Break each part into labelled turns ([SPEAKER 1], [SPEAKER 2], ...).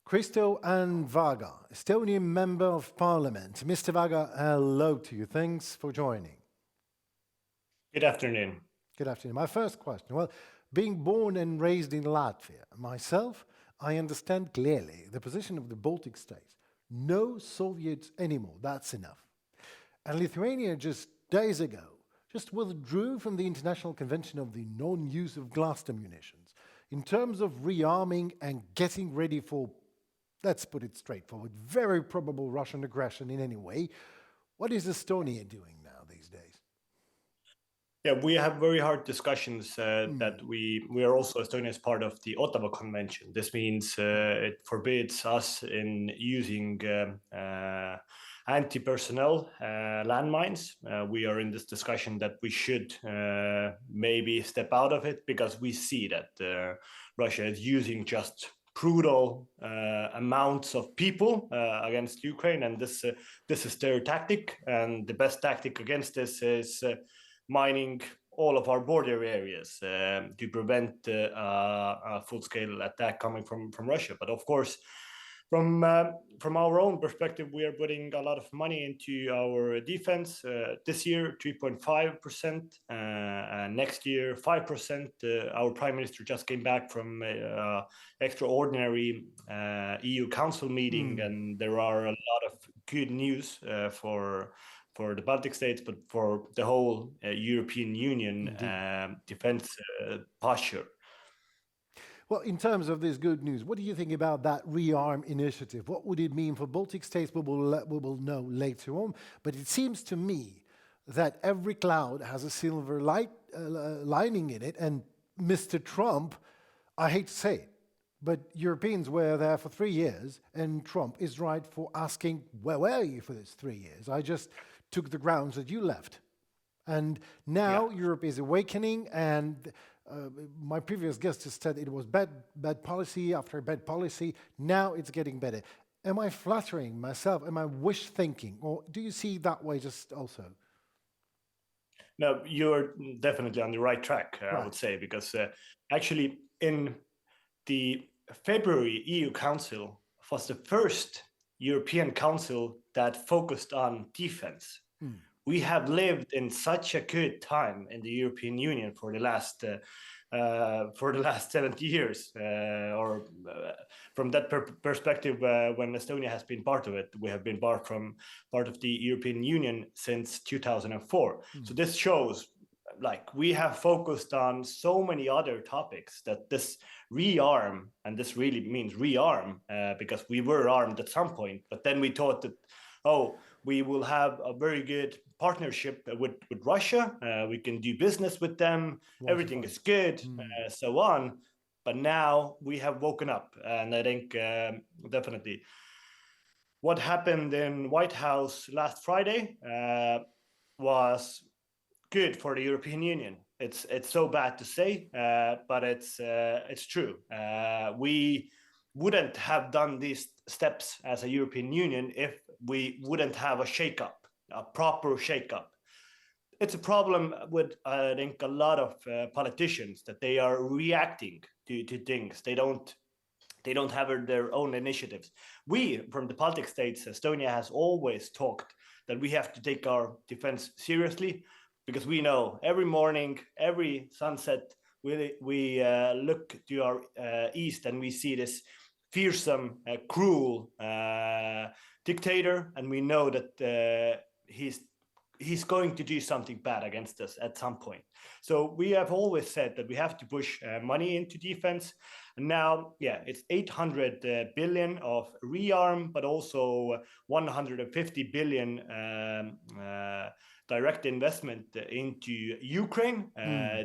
[SPEAKER 1] Kristo and Vaga, Estonian Member of Parliament. Mr. Vaga, hello to you. Thanks for joining.
[SPEAKER 2] Good afternoon.
[SPEAKER 1] Good afternoon. My first question. Well, being born and raised in Latvia, myself, I understand clearly the position of the Baltic states. No Soviets anymore. That's enough. And Lithuania just days ago just withdrew from the International Convention of the Non-Use of Cluster Munitions in terms of rearming and getting ready for, let's put it straightforward, very probable Russian aggression in any way. What is Estonia doing now these days?
[SPEAKER 2] Yeah, we have very hard discussions that we are also Estonia is part of the Ottawa Convention. This means it forbids us in using anti-personnel landmines. We are in this discussion that we should maybe step out of it because we see that Russia is using just brutal amounts of people against Ukraine, and this is their tactic. And the best tactic against this is mining all of our border areas to prevent a full-scale attack coming from Russia. But of course, from our own perspective, we are putting a lot of money into our defense. This year, 3.5%, and next year, 5%. Our prime minister just came back from extraordinary EU Council meeting, and there are a lot of good news for the Baltic states, but for the whole European Union defense posture.
[SPEAKER 1] Well, in terms of this good news, what do you think about that rearm initiative? What would it mean for Baltic states? We will know later on. But it seems to me that every cloud has a silver lining in it. And Mr. Trump, I hate to say it, but Europeans were there for 3 years, and Trump is right for asking, where were you for these 3 years? I just took the grounds that you left. And now Europe is awakening, and my previous guest has said it was bad policy after bad policy. Now it's getting better. Am I flattering myself? Am I wish thinking? Or do you see it that way just also?
[SPEAKER 2] No, you're definitely on the right track, I would say, because actually in the February EU Council was the first European Council that focused on defense. We have lived in such a good time in the European Union for the last 70 years, from that perspective, when Estonia has been part of it, we have been part of the European Union since 2004. So this shows, like, we have focused on so many other topics that this rearm, and this really means rearm, because we were armed at some point, but then we thought that, we will have a very good partnership with Russia. We can do business with them. Everything is good, so on. But now we have woken up, and I think definitely what happened in White House last Friday was good for the European Union. It's so bad to say, but it's true. We wouldn't have done these steps as a European Union if we wouldn't have a proper shake-up. It's a problem with, I think, a lot of politicians, that they are reacting to things. They don't have their own initiatives. We, from the Baltic states, Estonia has always talked that we have to take our defense seriously, because we know every morning, every sunset, we look to our east and we see this fearsome, cruel dictator, and we know that he's going to do something bad against us at some point. So we have always said that we have to push money into defense. And now, it's 800 billion of rearm, but also 150 billion direct investment into Ukraine.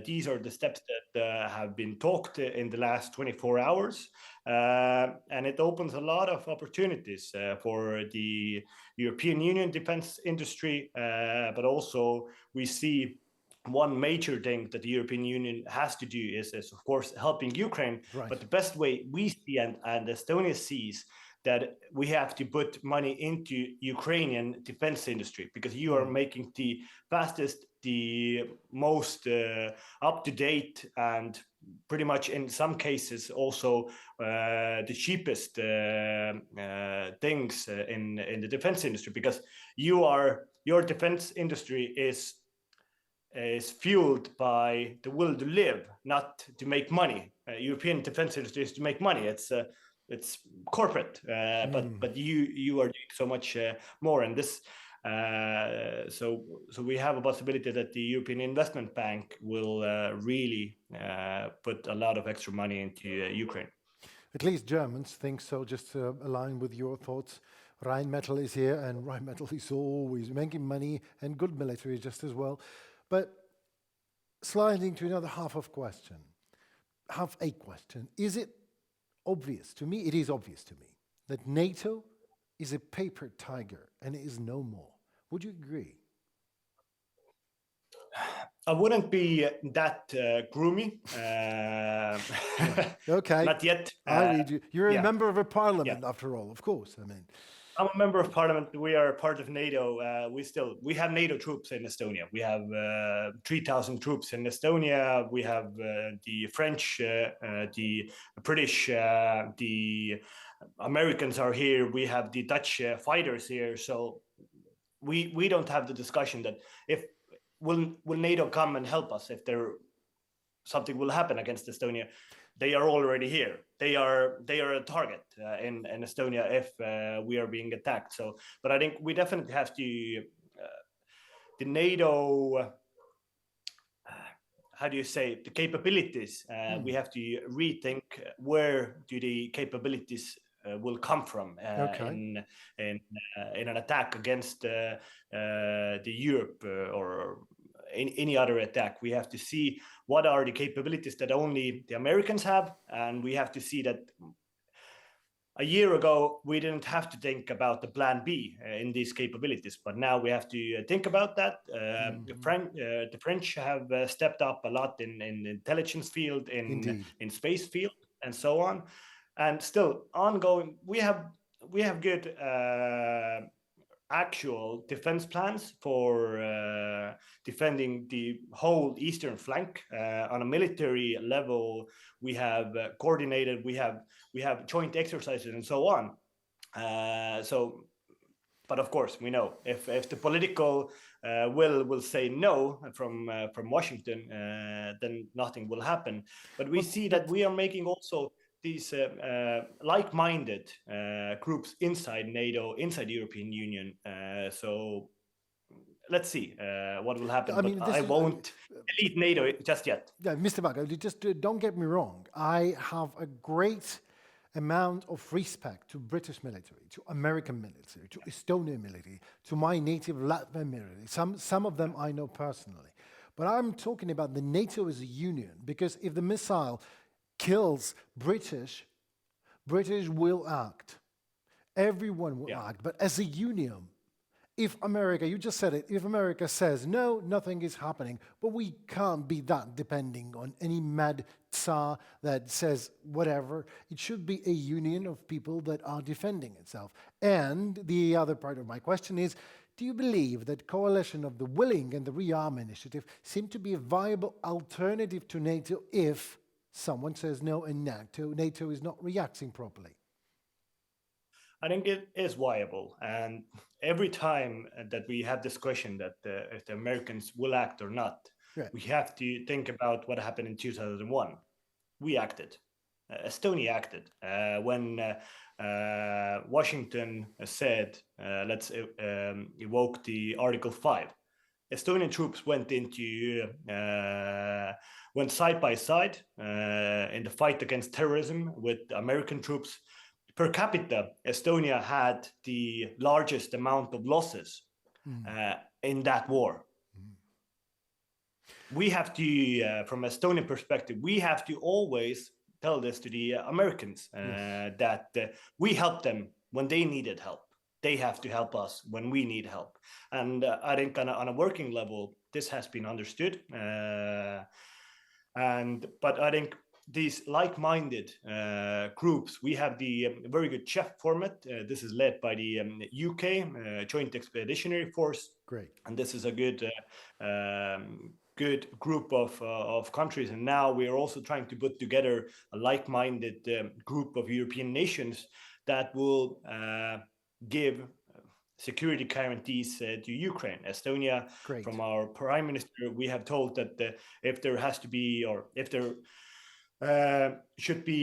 [SPEAKER 2] These are the steps that have been talked in the last 24 hours. And it opens a lot of opportunities for the European Union defense industry, but also we see one major thing that the European Union has to do is of course, helping Ukraine.
[SPEAKER 1] Right.
[SPEAKER 2] But the best way we see, and Estonia sees, that we have to put money into Ukrainian defense industry, because you are making the fastest, the most up-to-date and pretty much in some cases also the cheapest things in the defense industry, because your defense industry is fueled by the will to live, not to make money. European defense industry is to make money. It's corporate, but you are doing so much more, and this. So we have a possibility that the European Investment Bank will really put a lot of extra money into Ukraine.
[SPEAKER 1] At least Germans think so, just to align with your thoughts. Rheinmetall is here, and Rheinmetall is always making money and good military just as well. But sliding to another half a question. Is it obvious to me? It is obvious to me that NATO is a paper tiger and it is no more. Would you agree?
[SPEAKER 2] I wouldn't be that gloomy.
[SPEAKER 1] Okay.
[SPEAKER 2] Not yet.
[SPEAKER 1] I read you. You're a member of a parliament, after all, of course. I mean,
[SPEAKER 2] I'm a member of parliament. We are part of NATO. We have NATO troops in Estonia. We have 3,000 troops in Estonia. We have the French, the British, the Americans are here. We have the Dutch fighters here. So we don't have the discussion that if will NATO come and help us if something will happen against Estonia. They are already here. They are a target in Estonia if we are being attacked. So, but I think we definitely have to the NATO. How do you say the capabilities? We have to rethink where do the capabilities will come from in an attack against the Europe or any other attack. We have to see what are the capabilities that only the Americans have, and we have to see that a year ago we didn't have to think about the plan B in these capabilities, but now we have to think about that. The French have stepped up a lot in intelligence field, in space field, and so on. And still ongoing, we have good actual defense plans for defending the whole eastern flank on a military level. We have coordinated. We have joint exercises and so on. But of course, we know if the political will say no from Washington, then nothing will happen. But we see that we are making also these like-minded groups inside NATO, inside the European Union. So let's see what will happen. I won't delete NATO just yet.
[SPEAKER 1] Yeah, Mr. Vaga, just don't get me wrong. I have a great amount of respect to British military, to American military, to Estonian military, to my native Latvian military. Some of them I know personally. But I'm talking about the NATO as a union, because if the missile kills British will act. Everyone will act. But as a union, if America, you just said it, if America says, no, nothing is happening, but we can't be that depending on any mad Tsar that says whatever. It should be a union of people that are defending itself. And the other part of my question is, do you believe that coalition of the willing and the rearm initiative seem to be a viable alternative to NATO if someone says no and NATO is not reacting properly?
[SPEAKER 2] I think it is viable. And every time that we have this question that if the Americans will act or not, we have to think about what happened in 2001. We acted. Estonia acted. When Washington said, let's evoke the Article 5, Estonian troops went side by side in the fight against terrorism with American troops. Per capita, Estonia had the largest amount of losses in that war. We have to, from Estonian perspective, we have to always tell this to the Americans that we help them when they needed help. They have to help us when we need help. And I think on a working level, this has been understood. But I think these like-minded groups, we have the very good CHEF format. This is led by the UK Joint Expeditionary Force.
[SPEAKER 1] Great.
[SPEAKER 2] And this is a good good group of countries, and now we are also trying to put together a like-minded group of European nations that will give security guarantees to Ukraine. Estonia,
[SPEAKER 1] Great.
[SPEAKER 2] from our prime minister, we have told that if there has to be, or if there should be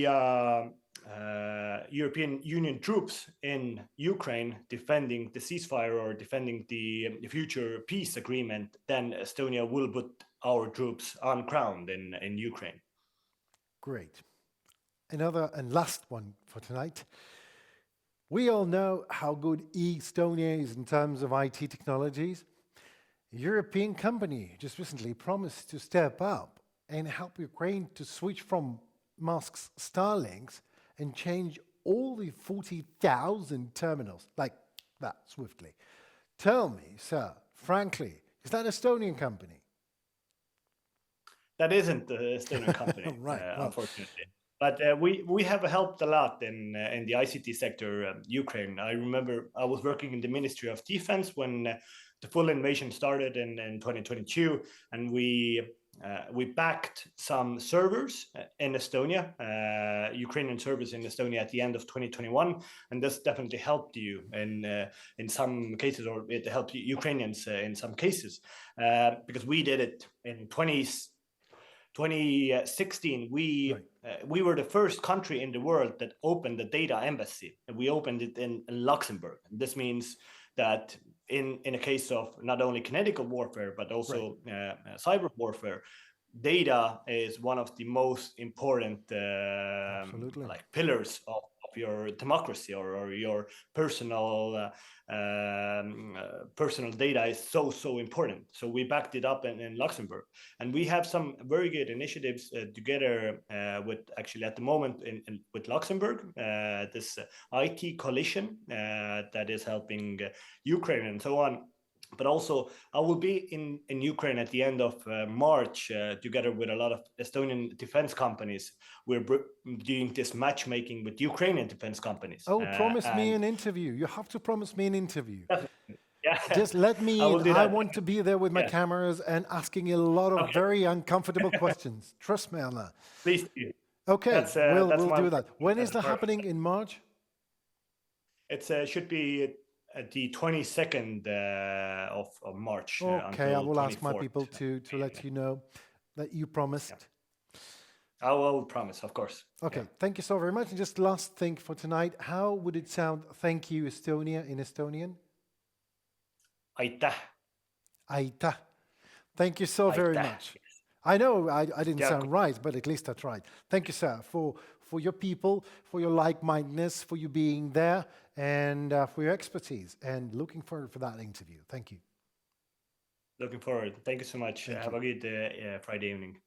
[SPEAKER 2] European Union troops in Ukraine defending the ceasefire or defending the future peace agreement, then Estonia will put our troops on ground in Ukraine.
[SPEAKER 1] Great. Another and last one for tonight. We all know how good Estonia is in terms of IT technologies. A European company just recently promised to step up and help Ukraine to switch from Musk's Starlinks and change all the 40,000 terminals like that swiftly. Tell me, sir, frankly, is that an Estonian company?
[SPEAKER 2] That isn't the Estonian company,
[SPEAKER 1] Right,
[SPEAKER 2] unfortunately. But we have helped a lot in the ICT sector, Ukraine. I remember I was working in the Ministry of Defense when the full invasion started in 2022, and we backed some servers in Estonia, Ukrainian servers in Estonia at the end of 2021, and this definitely helped you in some cases, or it helped Ukrainians in some cases, because we did it in 2016. We were the first country in the world that opened the data embassy, and we opened it in Luxembourg. And this means that in a case of not only kinetic warfare but also cyber warfare, data is one of the most important like pillars of your democracy, or your personal personal data is so important. So we backed it up in Luxembourg, and we have some very good initiatives together with, actually at the moment with Luxembourg, this IT coalition that is helping Ukraine and so on. But also, I will be in Ukraine at the end of March, together with a lot of Estonian defense companies. We're doing this matchmaking with Ukrainian defense companies.
[SPEAKER 1] Oh, promise me an interview. You have to promise me an interview.
[SPEAKER 2] Yeah.
[SPEAKER 1] Just let me in. I want to be there with my cameras and asking a lot of very uncomfortable questions. Trust me on that.
[SPEAKER 2] Please do.
[SPEAKER 1] Okay, we'll do that. When is that happening? In March?
[SPEAKER 2] It should be at the 22nd of March.
[SPEAKER 1] Okay, I will ask my people to let you know that you promised.
[SPEAKER 2] I will promise, of course.
[SPEAKER 1] Okay, thank you so very much. And just last thing for tonight, how would it sound, thank you, Estonia, in Estonian?
[SPEAKER 2] Aitäh.
[SPEAKER 1] Aitäh. Thank you so very much. I know I didn't sound right, but at least I tried. Thank you, sir, for your people, for your like-mindedness, for you being there, and for your expertise. And looking forward for that interview. Thank you.
[SPEAKER 2] Looking forward. Thank you so much. Have a good Friday evening.